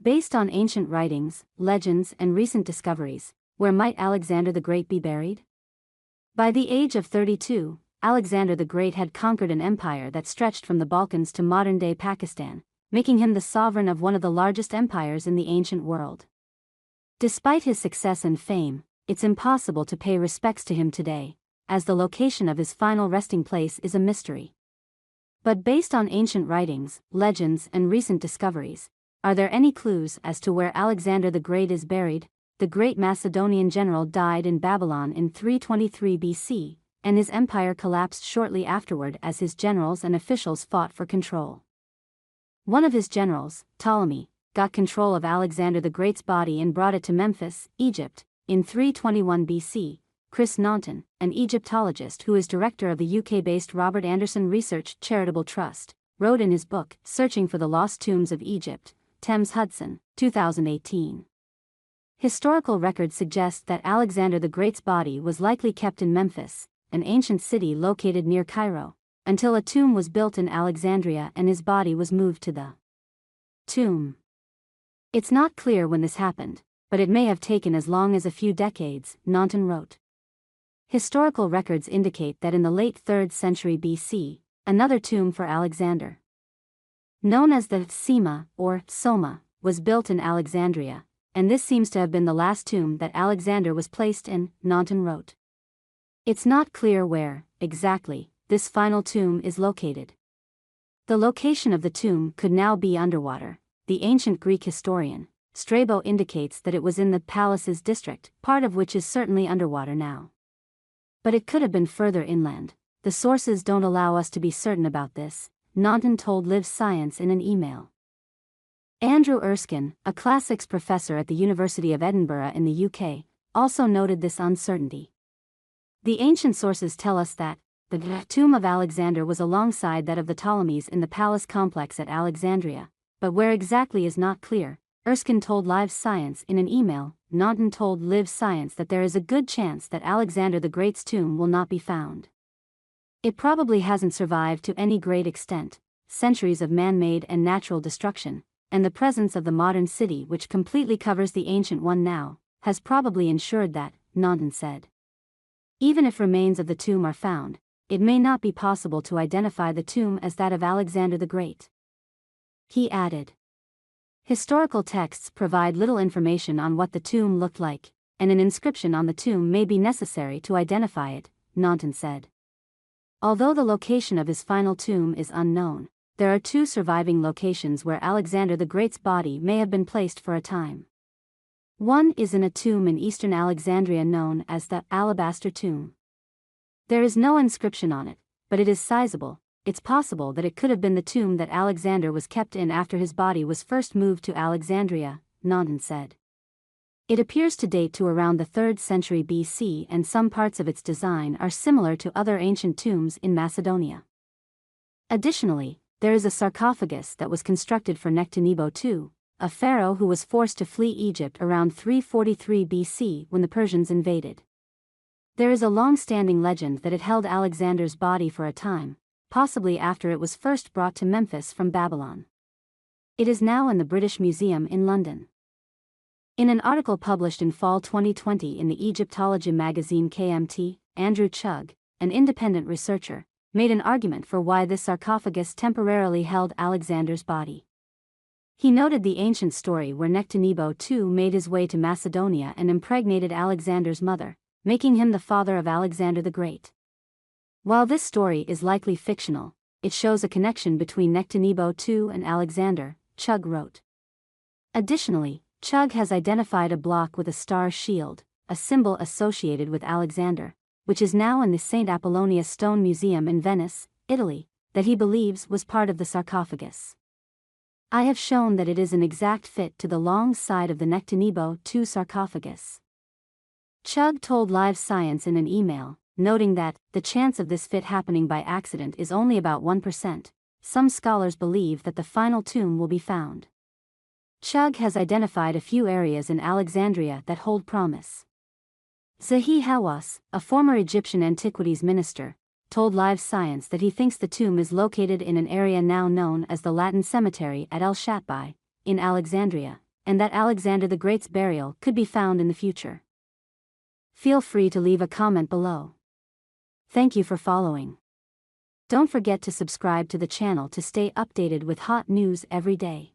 Based on ancient writings, legends, and recent discoveries, where might Alexander the Great be buried? By the age of 32, Alexander the Great had conquered an empire that stretched from the Balkans to modern-day Pakistan, making him the sovereign of one of the largest empires in the ancient world. Despite his success and fame, it's impossible to pay respects to him today, as the location of his final resting place is a mystery. But based on ancient writings, legends, and recent discoveries, are there any clues as to where Alexander the Great is buried? The great Macedonian general died in Babylon in 323 BC, and his empire collapsed shortly afterward as his generals and officials fought for control. One of his generals, Ptolemy, got control of Alexander the Great's body and brought it to Memphis, Egypt, in 321 BC. Chris Naunton, an Egyptologist who is director of the UK-based Robert Anderson Research Charitable Trust, wrote in his book, Searching for the Lost Tombs of Egypt, Thames Hudson, 2018. Historical records suggest that Alexander the Great's body was likely kept in Memphis, an ancient city located near Cairo, until a tomb was built in Alexandria and his body was moved to the tomb. It's not clear when this happened, but it may have taken as long as a few decades, Naunton wrote. Historical records indicate that in the late 3rd century BC, another tomb for Alexander, known as the Sema, or Soma, was built in Alexandria, and this seems to have been the last tomb that Alexander was placed in, Naunton wrote. It's not clear where, exactly, this final tomb is located. The location of the tomb could now be underwater. The ancient Greek historian, Strabo, indicates that it was in the Palaces district, part of which is certainly underwater now. But it could have been further inland. The sources don't allow us to be certain about this, Naunton told Live Science in an email. Andrew Erskine, a classics professor at the University of Edinburgh in the UK, also noted this uncertainty. The ancient sources tell us that the tomb of Alexander was alongside that of the Ptolemies in the palace complex at Alexandria, but where exactly is not clear. Erskine told Live Science in an email. Naunton told Live Science that there is a good chance that Alexander the Great's tomb will not be found. It probably hasn't survived to any great extent. Centuries of man-made and natural destruction, and the presence of the modern city which completely covers the ancient one now, has probably ensured that, Naunton said. Even if remains of the tomb are found, it may not be possible to identify the tomb as that of Alexander the Great. He added. Historical texts provide little information on what the tomb looked like, and an inscription on the tomb may be necessary to identify it, Naunton said. Although the location of his final tomb is unknown, there are two surviving locations where Alexander the Great's body may have been placed for a time. One is in a tomb in eastern Alexandria known as the Alabaster Tomb. There is no inscription on it, but it is sizable. It's possible that it could have been the tomb that Alexander was kept in after his body was first moved to Alexandria, Naunton said. It appears to date to around the 3rd century BC, and some parts of its design are similar to other ancient tombs in Macedonia. Additionally, there is a sarcophagus that was constructed for Nectanebo II, a pharaoh who was forced to flee Egypt around 343 BC when the Persians invaded. There is a long-standing legend that it held Alexander's body for a time, possibly after it was first brought to Memphis from Babylon. It is now in the British Museum in London. In an article published in fall 2020 in the Egyptology magazine KMT, Andrew Chugg, an independent researcher, made an argument for why this sarcophagus temporarily held Alexander's body. He noted the ancient story where Nectanebo II made his way to Macedonia and impregnated Alexander's mother, making him the father of Alexander the Great. While this story is likely fictional, it shows a connection between Nectanebo II and Alexander, Chugg wrote. Additionally, Chugg has identified a block with a star shield, a symbol associated with Alexander, which is now in the St. Apollonia Stone Museum in Venice, Italy, that he believes was part of the sarcophagus. I have shown that it is an exact fit to the long side of the Nectanebo II sarcophagus. Chugg told Live Science in an email, noting that the chance of this fit happening by accident is only about 1%. Some scholars believe that the final tomb will be found. Chugg has identified a few areas in Alexandria that hold promise. Zahi Hawass, a former Egyptian antiquities minister, told Live Science that he thinks the tomb is located in an area now known as the Latin Cemetery at El Shatbai, in Alexandria, and that Alexander the Great's burial could be found in the future. Feel free to leave a comment below. Thank you for following. Don't forget to subscribe to the channel to stay updated with hot news every day.